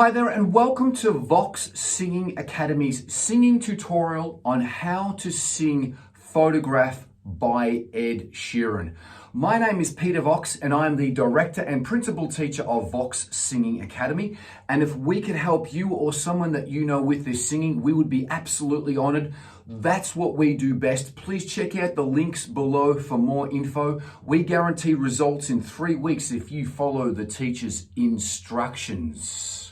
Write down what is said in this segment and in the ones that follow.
Hi there and welcome to Vox Singing Academy's singing tutorial on how to sing Photograph by Ed Sheeran. My name is Peter Vox and I am the director and principal teacher of Vox Singing Academy. And if we could help you or someone that you know with this singing, we would be absolutely honored. That's what we do best. Please check out the links below for more info. We guarantee results in 3 weeks if you follow the teacher's instructions.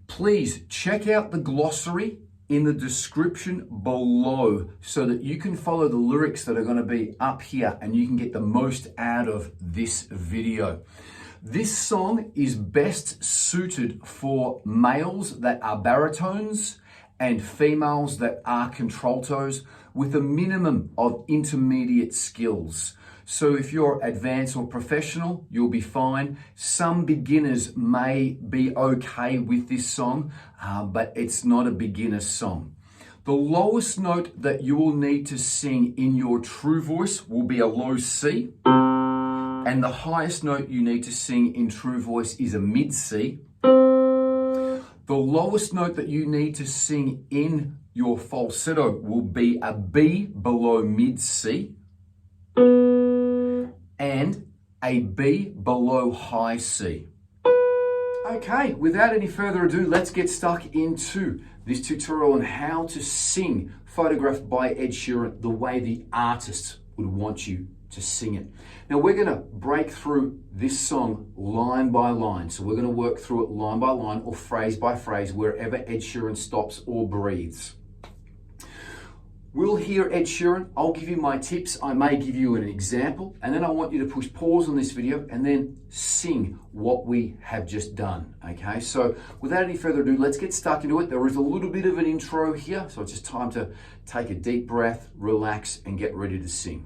Please check out the glossary in the description below so that you can follow the lyrics that are going to be up here and you can get the most out of this video. This song is best suited for males that are baritones and females that are contraltos with a minimum of intermediate skills. So if you're advanced or professional, you'll be fine. Some beginners may be okay with this song, but it's not a beginner song. The lowest note that you will need to sing in your true voice will be a low C. And the highest note you need to sing in true voice is a mid C. The lowest note that you need to sing in your falsetto will be a B below mid C and a B below high C. Okay, without any further ado, let's get stuck into this tutorial on how to sing Photographed by Ed Sheeran the way the artist would want you to sing it. Now we're going to break through this song line by line. So we're going to work through it line by line or phrase by phrase wherever Ed Sheeran stops or breathes. We'll hear Ed Sheeran. I'll give you my tips. I may give you an example and then I want you to push pause on this video and then sing what we have just done. Okay, so without any further ado, let's get stuck into it. There is a little bit of an intro here, so it's just time to take a deep breath, relax and get ready to sing.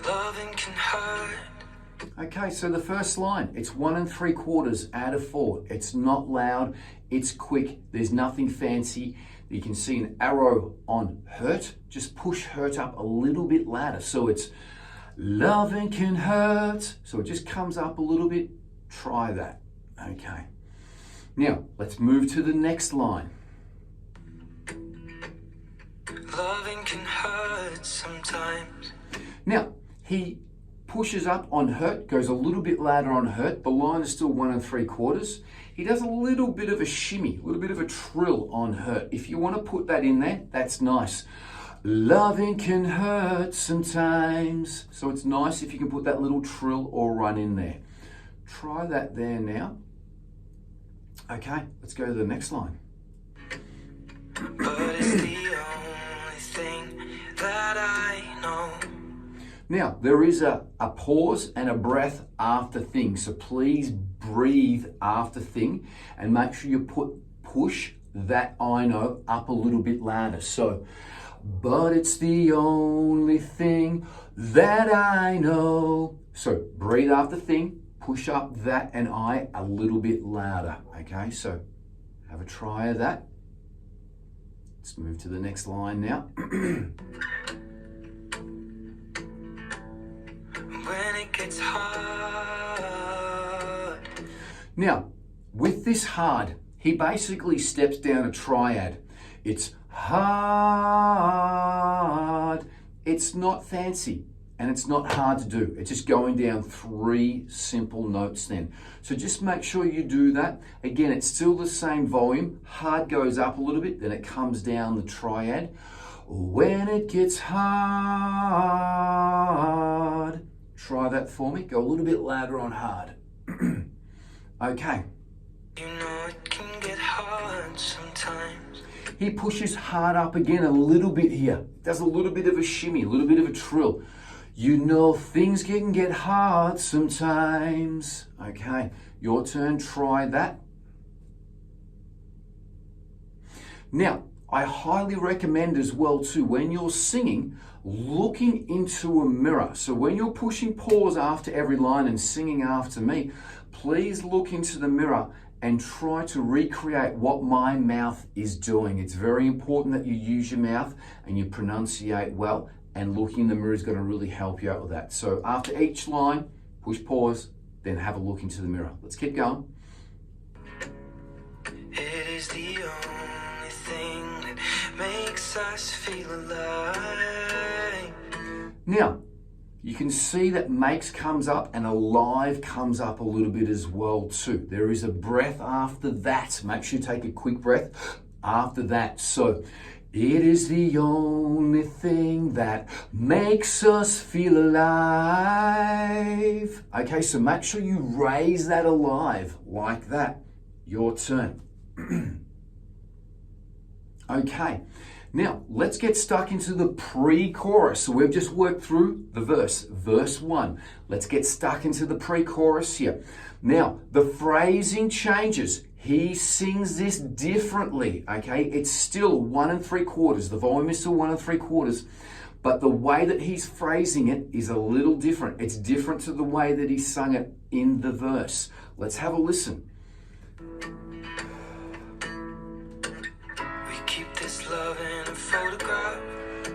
Loving can hurt. Okay, so the first line, it's 1 3/4 out of 4. It's not loud, it's quick, there's nothing fancy. You can see an arrow on hurt. Just push hurt up a little bit louder. So it's loving can hurt. So it just comes up a little bit. Try that. Okay. Now, let's move to the next line. Loving can hurt sometimes. Now, he pushes up on hurt, goes a little bit louder on hurt. The line is still 1 3/4. He does a little bit of a shimmy, a little bit of a trill on hurt. If you want to put that in there, that's nice. Loving can hurt sometimes. So it's nice if you can put that little trill or run in there. Try that there now. Okay, let's go to the next line. But it's the only thing that I know. Now, there is a pause and a breath after thing. So please breathe after thing and make sure you push that I know up a little bit louder. So, but it's the only thing that I know. So breathe after thing, push up that and I a little bit louder. Okay, so have a try of that. Let's move to the next line now. When it gets hard. Now, with this hard, he basically steps down a triad. It's hard. It's not fancy and it's not hard to do. It's just going down 3 simple notes then. So just make sure you do that. Again, it's still the same volume. Hard goes up a little bit, then it comes down the triad. When it gets hard. Try that for me. Go a little bit louder on hard. Okay. You know it can get hard sometimes. He pushes hard up again a little bit here. Does a little bit of a shimmy, a little bit of a trill. You know things can get hard sometimes. Okay, your turn. Try that. Now, I highly recommend as well too, when you're singing, looking into a mirror. So when you're pushing pause after every line and singing after me, please look into the mirror and try to recreate what my mouth is doing. It's very important that you use your mouth and you pronunciate well, and looking in the mirror is going to really help you out with that. So after each line, push pause, then have a look into the mirror. Let's keep going. It is the only thing that makes us feel alive. Now, you can see that makes comes up and alive comes up a little bit as well too. There is a breath after that. Make sure you take a quick breath after that. So, it is the only thing that makes us feel alive. Okay, so make sure you raise that alive like that. Your turn. Okay, now let's get stuck into the pre-chorus. So we've just worked through the verse 1. Let's get stuck into the pre-chorus here. Now, the phrasing changes. He sings this differently, okay? It's still 1 3/4. The volume is still 1 3/4, but the way that he's phrasing it is a little different. It's different to the way that he sung it in the verse. Let's have a listen. Love in a photograph.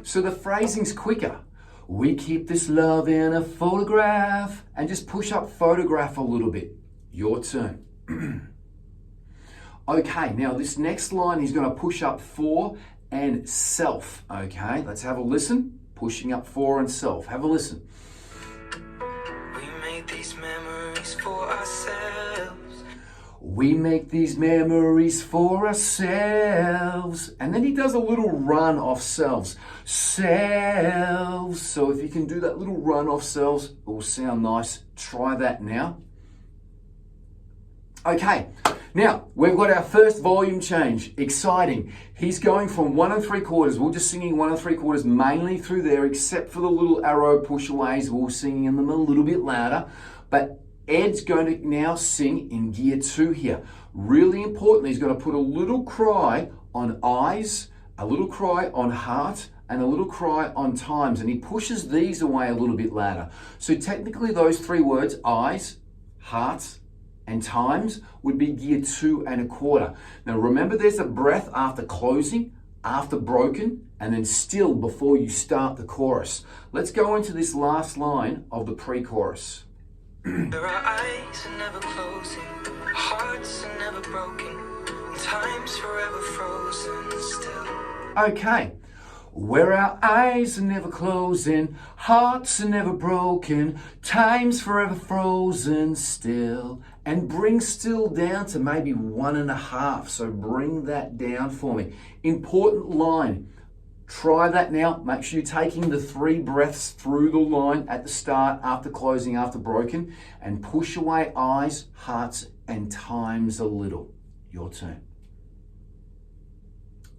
So the phrasing's quicker. We keep this love in a photograph. And just push up photograph a little bit. Your turn. Okay, now this next line he's going to push up for and self. Okay, let's have a listen. Pushing up for and self. Have a listen. We made these memories for ourselves. We make these memories for ourselves. And then he does a little run off selves. Selves. So if you can do that little run off selves, it will sound nice. Try that now. Okay, now we've got our first volume change. Exciting. He's going from 1 3/4. We're just singing 1 3/4 mainly through there, except for the little arrow pushaways. We're singing them a little bit louder. But Ed's going to now sing in gear 2 here. Really important, he's going to put a little cry on eyes, a little cry on heart, and a little cry on times. And he pushes these away a little bit louder. So technically those 3 words, eyes, heart, and times, would be gear 2 1/4. Now remember, there's a breath after closing, after broken, and then still before you start the chorus. Let's go into this last line of the pre-chorus. Where our eyes are never closing, hearts are never broken, and time's forever frozen still. Okay. Where our eyes are never closing, hearts are never broken, time's forever frozen still. And bring still down to maybe 1 1/2. So bring that down for me. Important line. Try that now. Make sure you're taking the 3 breaths through the line at the start, after closing, after broken, and push away eyes, hearts, and times a little. Your turn.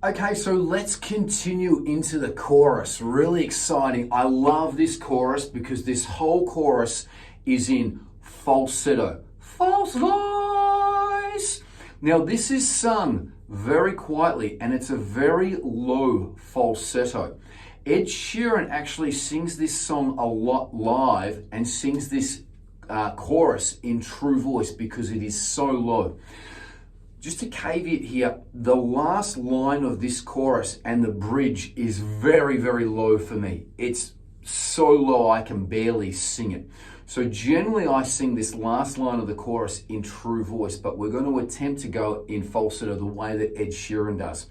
Okay, so let's continue into the chorus. Really exciting. I love this chorus because this whole chorus is in falsetto. False voice. Now this is sung very quietly and it's a very low falsetto. Ed Sheeran actually sings this song a lot live and sings this chorus in true voice because it is so low. Just a caveat here, the last line of this chorus and the bridge is very, very low for me. It's so low I can barely sing it. So generally I sing this last line of the chorus in true voice, but we're going to attempt to go in falsetto the way that Ed Sheeran does.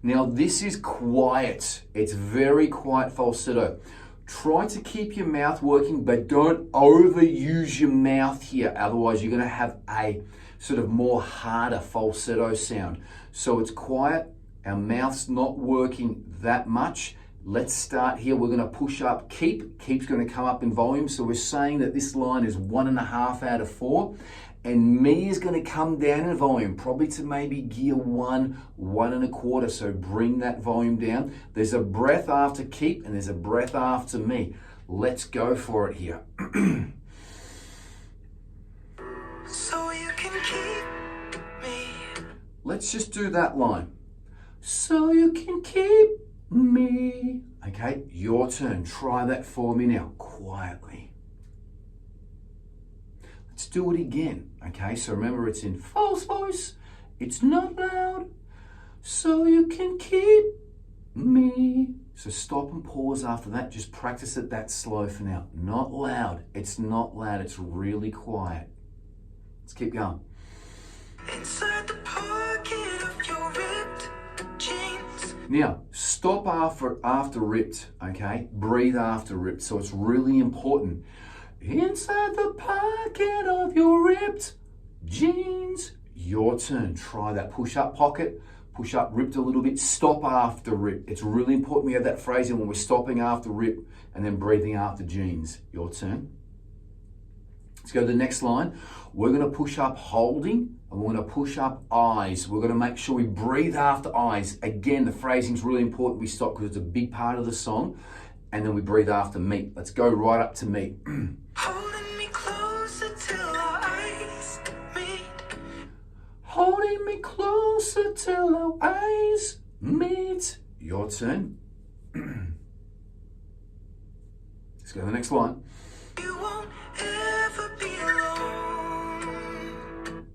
Now this is quiet. It's very quiet falsetto. Try to keep your mouth working, but don't overuse your mouth here. Otherwise you're going to have a sort of more harder falsetto sound. So it's quiet. Our mouth's not working that much. Let's start here. We're going to push up keep. Keep's going to come up in volume. So we're saying that this line is 1 1/2 out of 4. And me is going to come down in volume, probably to maybe gear 1, 1 1/4. So bring that volume down. There's a breath after keep and there's a breath after me. Let's go for it here. So you can keep me. Let's just do that line. so you can keep me. Okay, your turn. Try that for me now, quietly. Let's do it again. Okay, so remember it's in false voice. It's not loud, so you can keep me. So stop and pause after that. Just practice it that slow for now. Not loud. It's not loud. It's really quiet. Let's keep going. Inside the pocket of your ripped jeans. Now, stop after ripped, okay? Breathe after ripped. So it's really important. Inside the pocket of your ripped jeans. Your turn. Try that. Push up pocket. Push up, ripped a little bit, stop after rip. It's really important we have that phrase in when we're stopping after rip and then breathing after jeans. Your turn. Let's go to the next line. We're going to push up holding and we're going to push up eyes. We're going to make sure we breathe after eyes. Again, the phrasing is really important. We stop because it's a big part of the song and then we breathe after me. Let's go right up to me. Holding me closer till our eyes meet. Holding me closer till our eyes meet. Your turn. Let's go to the next line. You won't ever be alone.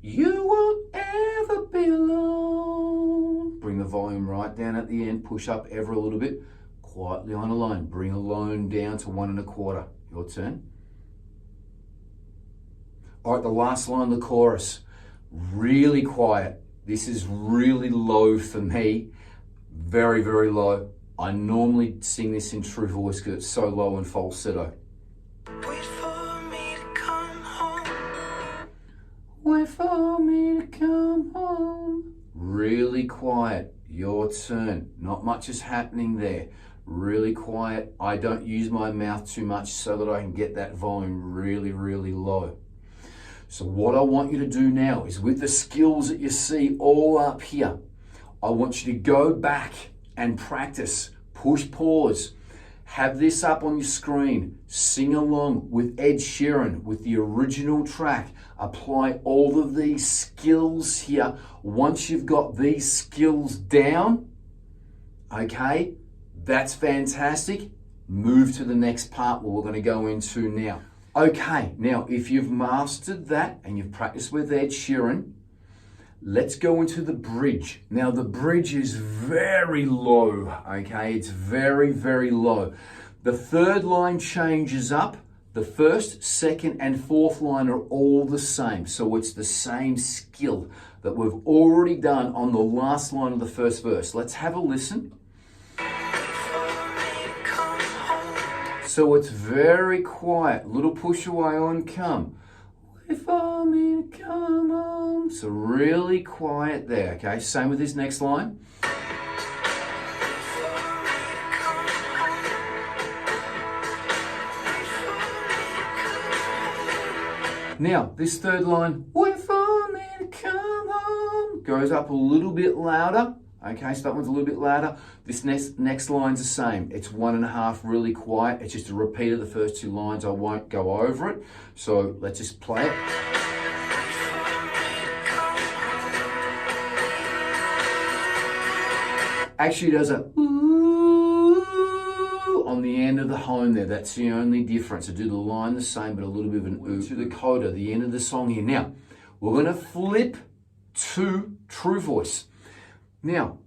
You won't ever be alone. Bring the volume right down at the end. Push up ever a little bit. Quietly on a line. Bring alone down to 1 1/4. Your turn. All right, the last line of the chorus, really quiet. This is really low for me, very, very low. I normally sing this in true voice because it's so low in falsetto. Wait for me to come home. Wait for me to come home. Really quiet, your turn. Not much is happening there. Really quiet. I don't use my mouth too much so that I can get that volume really, really low. So what I want you to do now is with the skills that you see all up here, I want you to go back and practice. Push pause. Have this up on your screen. Sing along with Ed Sheeran with the original track. Apply all of these skills here. Once you've got these skills down, okay, that's fantastic. Move to the next part where we're going to go into now. Okay, now if you've mastered that and you've practiced with Ed Sheeran, let's go into the bridge. Now the bridge is very low, okay? It's very, very low. The third line changes up. The first, second, and fourth line are all the same. So it's the same skill that we've already done on the last line of the first verse. Let's have a listen. So it's very quiet. Little push away on come. Wait for me to come home. So really quiet there, okay? Same with this next line. Now, this third line, wait for me to come home, goes up a little bit louder. Okay, so that one's a little bit louder. This next line's the same. It's 1 1/2, really quiet. It's just a repeat of the first two lines. I won't go over it. So let's just play it. Actually, it does a ooh on the end of the home there. That's the only difference. I do the line the same, but a little bit of an ooh to the coda, the end of the song here. Now, we're going to flip to true voice. Now,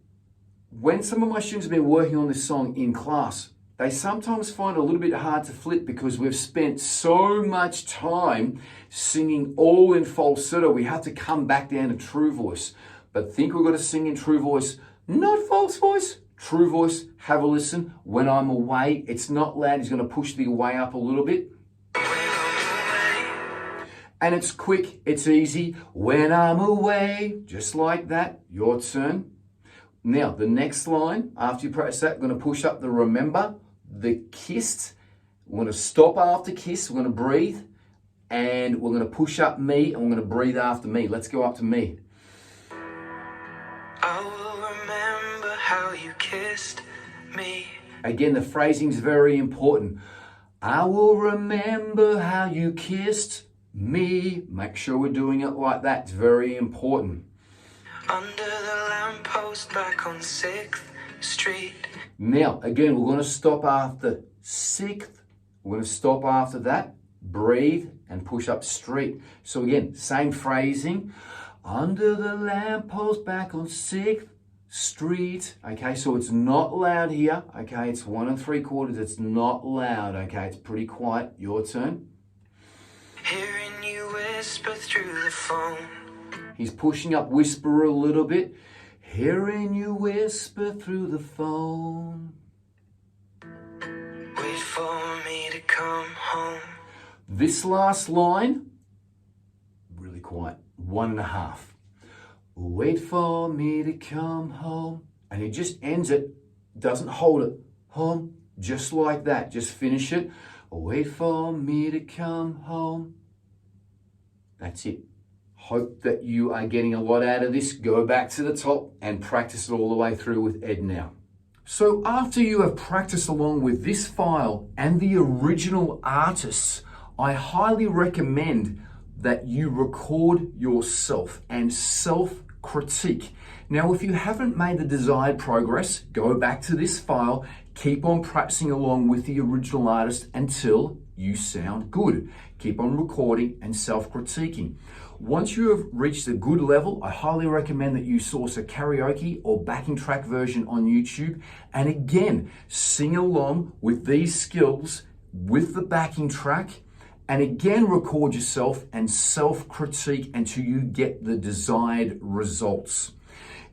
when some of my students have been working on this song in class, they sometimes find it a little bit hard to flip because we've spent so much time singing all in falsetto. We have to come back down to true voice. But think we've got to sing in true voice, not false voice. True voice, have a listen. When I'm away, it's not loud. He's going to push the away up a little bit. And it's quick, it's easy. When I'm away, just like that. Your turn. Now, the next line, after you practice that, we're going to push up the remember, the kissed. We're going to stop after kiss. We're going to breathe. And we're going to push up me, and we're going to breathe after me. Let's go up to me. I will remember how you kissed me. Again, the phrasing is very important. I will remember how you kissed me. Make sure we're doing it like that. It's very important. Under the lamppost back on 6th Street. Now, again, we're going to stop after 6th. We're going to stop after that, breathe, and push up street. So again, same phrasing. Under the lamppost back on 6th Street. Okay, so it's not loud here. Okay, it's 1 3/4. It's not loud. Okay, it's pretty quiet. Your turn. Hearing you whisper through the phone. He's pushing up whisper a little bit. Hearing you whisper through the phone. Wait for me to come home. This last line, really quiet, 1 1/2. Wait for me to come home. And he just ends it, doesn't hold it. Home, just like that. Just finish it. Wait for me to come home. That's it. Hope that you are getting a lot out of this. Go back to the top and practice it all the way through with Ed now. So after you have practiced along with this file and the original artists, I highly recommend that you record yourself and self-critique. Now, if you haven't made the desired progress, go back to this file, keep on practicing along with the original artist until you sound good. Keep on recording and self-critiquing. Once you have reached a good level, I highly recommend that you source a karaoke or backing track version on YouTube. And again, sing along with these skills with the backing track. And again, record yourself and self-critique until you get the desired results.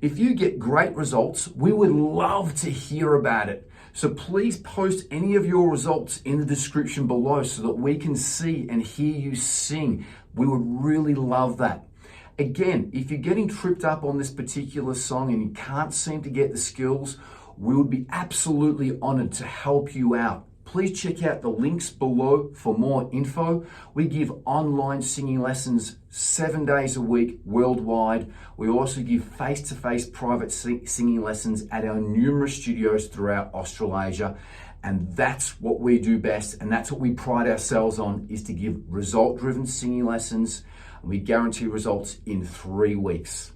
If you get great results, we would love to hear about it. So please post any of your results in the description below so that we can see and hear you sing. We would really love that. Again, if you're getting tripped up on this particular song and you can't seem to get the skills, we would be absolutely honored to help you out. Please check out the links below for more info. We give online singing lessons 7 days a week worldwide. We also give face-to-face private singing lessons at our numerous studios throughout Australasia. And that's what we do best. And that's what we pride ourselves on, is to give result-driven singing lessons. And we guarantee results in 3 weeks.